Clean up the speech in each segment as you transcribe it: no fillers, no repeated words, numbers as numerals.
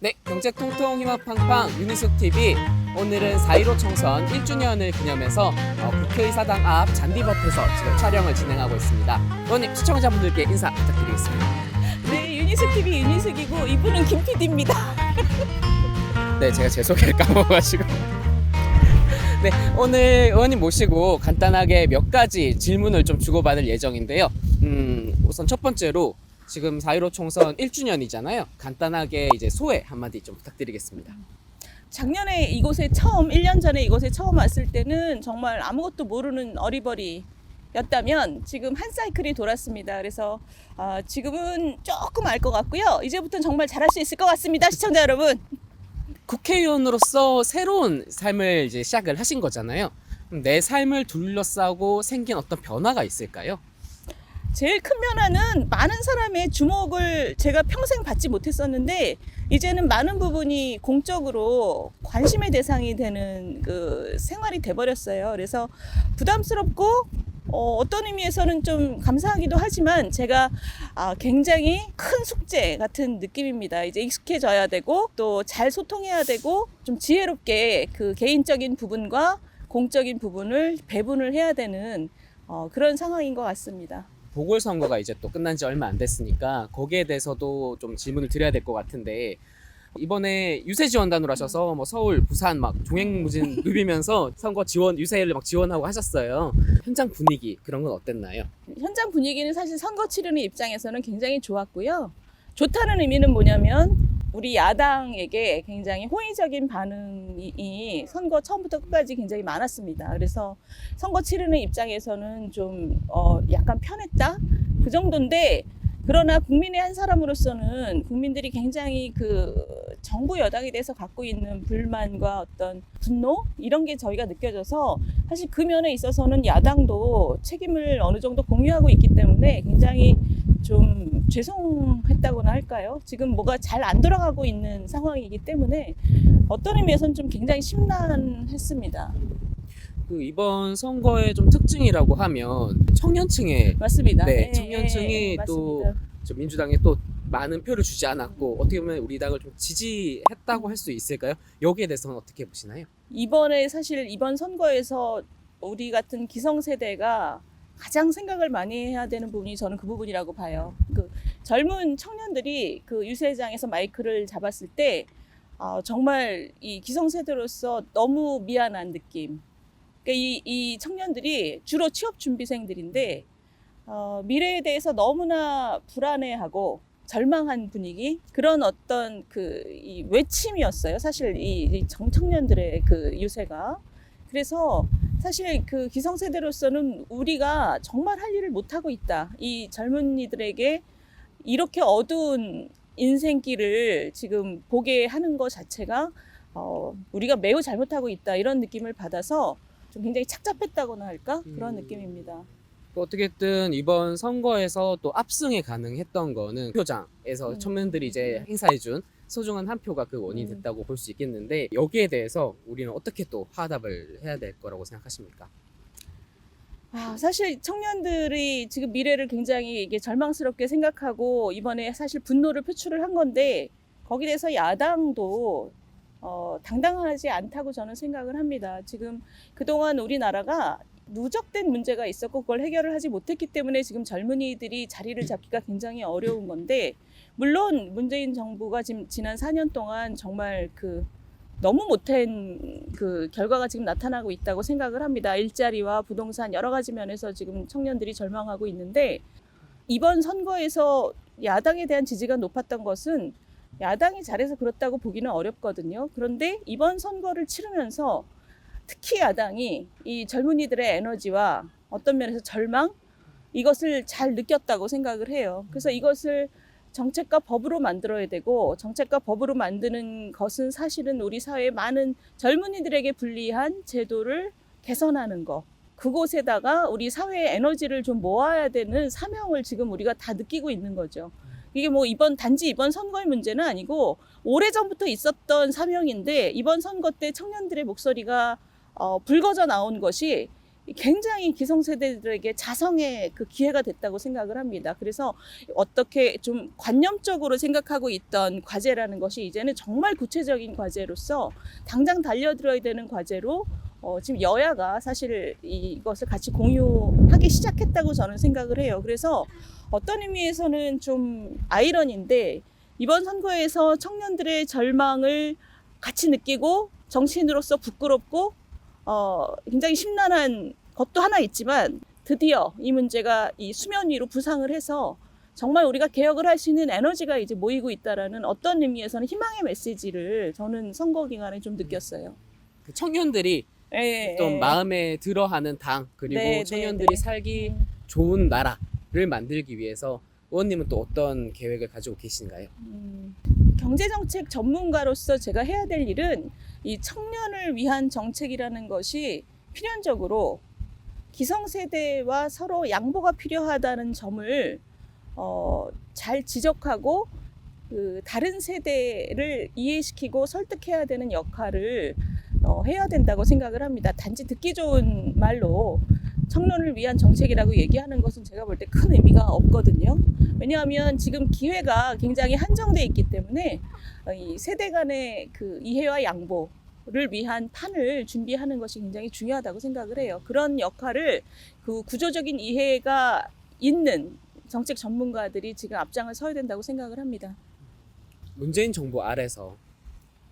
네, 경제통통 희망팡팡 유니숙 TV. 오늘은 4.15 총선 1주년을 기념해서 국회의사당 앞 잔디밭에서 지금 촬영을 진행하고 있습니다. 의원님, 시청자분들께 인사 부탁드리겠습니다. 네, 유니숙 TV 유니숙이고 이분은 김 PD입니다. 네, 제가 제 소개를 까먹어가지고. 네, 오늘 의원님 모시고 간단하게 몇 가지 질문을 좀 주고받을 예정인데요. 우선 첫 번째로 지금 4.15 총선 1주년이잖아요. 간단하게 이제 소회 한마디 좀 부탁드리겠습니다. 작년에 이곳에 처음 1년 전에 이곳에 처음 왔을 때는 정말 아무것도 모르는 어리버리였다면 지금 한 사이클이 돌았습니다. 그래서 지금은 조금 알 것 같고요. 이제부터는 정말 잘할 수 있을 것 같습니다. 시청자 여러분. 국회의원으로서 새로운 삶을 이제 시작을 하신 거잖아요. 그럼 내 삶을 둘러싸고 생긴 어떤 변화가 있을까요? 제일 큰 변화는 많은 사람의 주목을 제가 평생 받지 못했었는데 이제는 많은 부분이 공적으로 관심의 대상이 되는 그 생활이 돼버렸어요. 그래서 부담스럽고 어떤 의미에서는 좀 감사하기도 하지만 제가 굉장히 큰 숙제 같은 느낌입니다. 이제 익숙해져야 되고 또 잘 소통해야 되고 좀 지혜롭게 그 개인적인 부분과 공적인 부분을 배분을 해야 되는 그런 상황인 것 같습니다. 보궐선거가 이제 또 끝난 지 얼마 안 됐으니까 거기에 대해서도 좀 질문을 드려야 될 것 같은데, 이번에 유세 지원단으로 하셔서 뭐 서울, 부산 막 종횡무진 누비면서 선거 지원, 유세를 막 지원하고 하셨어요. 현장 분위기 그런 건 어땠나요? 현장 분위기는 사실 선거 치르는 입장에서는 굉장히 좋았고요. 좋다는 의미는 뭐냐면 우리 야당에게 굉장히 호의적인 반응이 선거 처음부터 끝까지 굉장히 많았습니다. 그래서 선거 치르는 입장에서는 좀 약간 편했다? 그 정도인데, 그러나 국민의 한 사람으로서는 국민들이 굉장히 그 정부 여당에 대해서 갖고 있는 불만과 어떤 분노? 이런 게 저희가 느껴져서 사실 그 면에 있어서는 야당도 책임을 어느 정도 공유하고 있기 때문에 굉장히 좀 죄송했다고나 할까요? 지금 뭐가 잘 안 돌아가고 있는 상황이기 때문에 어떤 의미에서는 좀 굉장히 심란했습니다. 그 이번 선거의 좀 특징이라고 하면 청년층에, 맞습니다. 네, 예, 청년층이 또 맞습니다. 민주당에 또 많은 표를 주지 않았고 어떻게 보면 우리 당을 좀 지지했다고 할 수 있을까요? 여기에 대해서는 어떻게 보시나요? 이번에 사실 이번 선거에서 우리 같은 기성세대가 가장 생각을 많이 해야 되는 부분이 저는 그 부분이라고 봐요. 그 젊은 청년들이 그 유세장에서 마이크를 잡았을 때 정말 이 기성세대로서 너무 미안한 느낌. 그러니까 이 청년들이 주로 취업 준비생들인데 미래에 대해서 너무나 불안해하고 절망한 분위기, 그런 어떤 이 외침이었어요. 사실 이 청년들의 그 유세가. 그래서 사실 그 기성세대로서는 우리가 정말 할 일을 못하고 있다. 이 젊은이들에게 이렇게 어두운 인생길을 지금 보게 하는 것 자체가 우리가 매우 잘못하고 있다. 이런 느낌을 받아서 좀 굉장히 착잡했다고나 할까? 그런 느낌입니다. 어떻게든 이번 선거에서 또 압승에 가능했던 거는 표장에서 청년들이 이제 행사해준 소중한 한 표가 그 원인이 됐다고 볼 수 있겠는데, 여기에 대해서 우리는 어떻게 또 화답을 해야 될 거라고 생각하십니까? 사실 청년들이 지금 미래를 굉장히 이게 절망스럽게 생각하고 이번에 사실 분노를 표출을 한 건데, 거기에 대해서 야당도 당당하지 않다고 저는 생각을 합니다. 지금 그동안 우리나라가 누적된 문제가 있었고 그걸 해결을 하지 못했기 때문에 지금 젊은이들이 자리를 잡기가 굉장히 어려운 건데, 물론 문재인 정부가 지금 지난 4년 동안 정말 너무 못한 그 결과가 지금 나타나고 있다고 생각을 합니다. 일자리와 부동산 여러 가지 면에서 지금 청년들이 절망하고 있는데, 이번 선거에서 야당에 대한 지지가 높았던 것은 야당이 잘해서 그렇다고 보기는 어렵거든요. 그런데 이번 선거를 치르면서 특히 야당이 이 젊은이들의 에너지와 어떤 면에서 절망, 이것을 잘 느꼈다고 생각을 해요. 그래서 이것을 정책과 법으로 만들어야 되고, 정책과 법으로 만드는 것은 사실은 우리 사회의 많은 젊은이들에게 불리한 제도를 개선하는 것, 그곳에다가 우리 사회의 에너지를 좀 모아야 되는 사명을 지금 우리가 다 느끼고 있는 거죠. 이게 뭐 단지 이번 선거의 문제는 아니고 오래전부터 있었던 사명인데, 이번 선거 때 청년들의 목소리가 불거져 나온 것이 굉장히 기성세대들에게 자성의 그 기회가 됐다고 생각을 합니다. 그래서 어떻게 좀 관념적으로 생각하고 있던 과제라는 것이 이제는 정말 구체적인 과제로서 당장 달려들어야 되는 과제로 지금 여야가 사실 이것을 같이 공유하기 시작했다고 저는 생각을 해요. 그래서 어떤 의미에서는 좀 아이러니인데 이번 선거에서 청년들의 절망을 같이 느끼고 정치인으로서 부끄럽고 굉장히 심란한 것도 하나 있지만 드디어 이 문제가 이 수면 위로 부상을 해서 정말 우리가 개혁을 할 수 있는 에너지가 이제 모이고 있다라는 어떤 의미에서는 희망의 메시지를 저는 선거 기간에 좀 느꼈어요. 그 청년들이 예, 좀 예. 마음에 들어하는 당 그리고 네, 청년들이 네, 네. 살기 좋은 나라를 만들기 위해서 의원님은 또 어떤 계획을 가지고 계신가요? 경제정책 전문가로서 제가 해야 될 일은 이 청년을 위한 정책이라는 것이 필연적으로 기성세대와 서로 양보가 필요하다는 점을 잘 지적하고 그 다른 세대를 이해시키고 설득해야 되는 역할을 해야 된다고 생각을 합니다. 단지 듣기 좋은 말로 청년을 위한 정책이라고 얘기하는 것은 제가 볼 때 큰 의미가 없거든요. 왜냐하면 지금 기회가 굉장히 한정돼 있기 때문에 이 세대 간의 그 이해와 양보를 위한 판을 준비하는 것이 굉장히 중요하다고 생각을 해요. 그런 역할을 그 구조적인 이해가 있는 정책 전문가들이 지금 앞장을 서야 된다고 생각을 합니다. 문재인 정부 아래서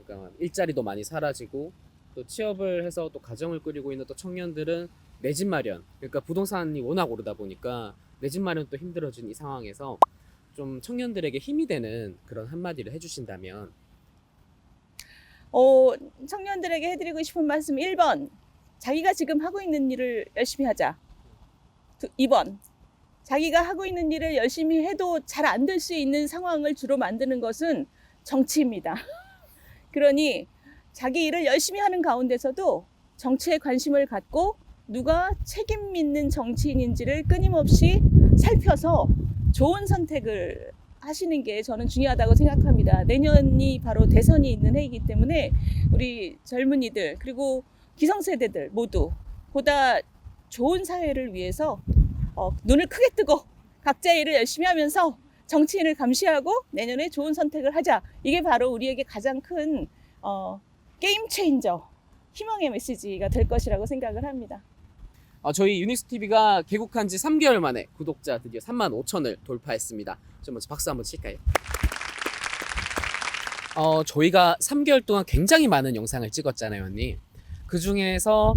그러니까 일자리도 많이 사라지고 또 취업을 해서 또 가정을 꾸리고 있는 또 청년들은 내 집 마련, 그러니까 부동산이 워낙 오르다 보니까 내 집 마련 또 힘들어진 이 상황에서 좀 청년들에게 힘이 되는 그런 한마디를 해주신다면. 청년들에게 해드리고 싶은 말씀 1번, 자기가 지금 하고 있는 일을 열심히 하자. 2번, 자기가 하고 있는 일을 열심히 해도 잘 안 될 수 있는 상황을 주로 만드는 것은 정치입니다. 그러니 자기 일을 열심히 하는 가운데서도 정치에 관심을 갖고 누가 책임 있는 정치인인지를 끊임없이 살펴서 좋은 선택을 하시는 게 저는 중요하다고 생각합니다. 내년이 바로 대선이 있는 해이기 때문에 우리 젊은이들 그리고 기성세대들 모두 보다 좋은 사회를 위해서 눈을 크게 뜨고 각자의 일을 열심히 하면서 정치인을 감시하고 내년에 좋은 선택을 하자. 이게 바로 우리에게 가장 큰 게임 체인저, 희망의 메시지가 될 것이라고 생각을 합니다. 저희 유닉스 TV가 개국한 지 3개월 만에 구독자 드디어 35,000을 돌파했습니다. 좀 먼저 박수 한번 칠까요? 저희가 3개월 동안 굉장히 많은 영상을 찍었잖아요, 언니. 그 중에서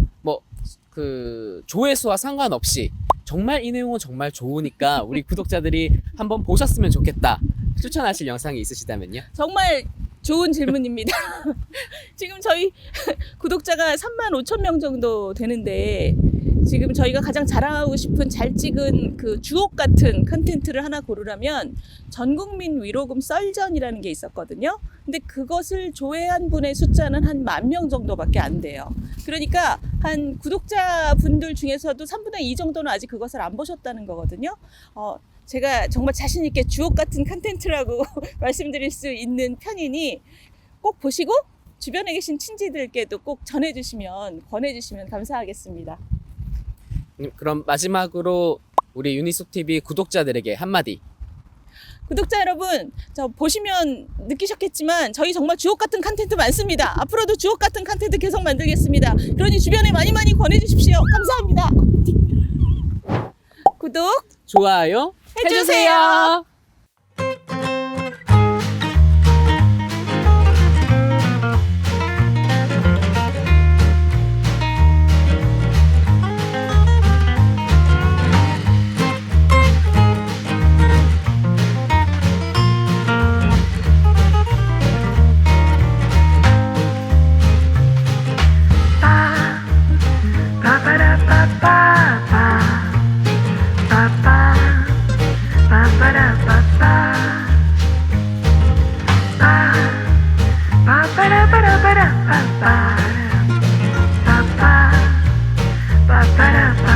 그 조회수와 상관없이 정말 이 내용은 정말 좋으니까 우리 구독자들이 한번 보셨으면 좋겠다 추천하실 영상이 있으시다면요? 정말 좋은 질문입니다. 지금 저희 구독자가 35,000명 정도 되는데 지금 저희가 가장 자랑하고 싶은 잘 찍은 그 주옥 같은 컨텐츠를 하나 고르라면 전국민 위로금 썰전이라는 게 있었거든요. 근데 그것을 조회한 분의 숫자는 한 10,000명 정도밖에 안 돼요. 그러니까 한 구독자분들 중에서도 3분의 2 정도는 아직 그것을 안 보셨다는 거거든요. 제가 정말 자신 있게 주옥 같은 컨텐츠라고 말씀드릴 수 있는 편이니 꼭 보시고 주변에 계신 친지들께도 꼭 권해주시면 감사하겠습니다. 그럼 마지막으로 우리 유니속 TV 구독자들에게 한마디. 구독자 여러분, 저 보시면 느끼셨겠지만 저희 정말 주옥 같은 컨텐츠 많습니다. 앞으로도 주옥 같은 컨텐츠 계속 만들겠습니다. 그러니 주변에 많이 권해주십시오. 감사합니다. 구독, 좋아요 해주세요. Ba-ba-da-ba-da-ba-da-ba-ba.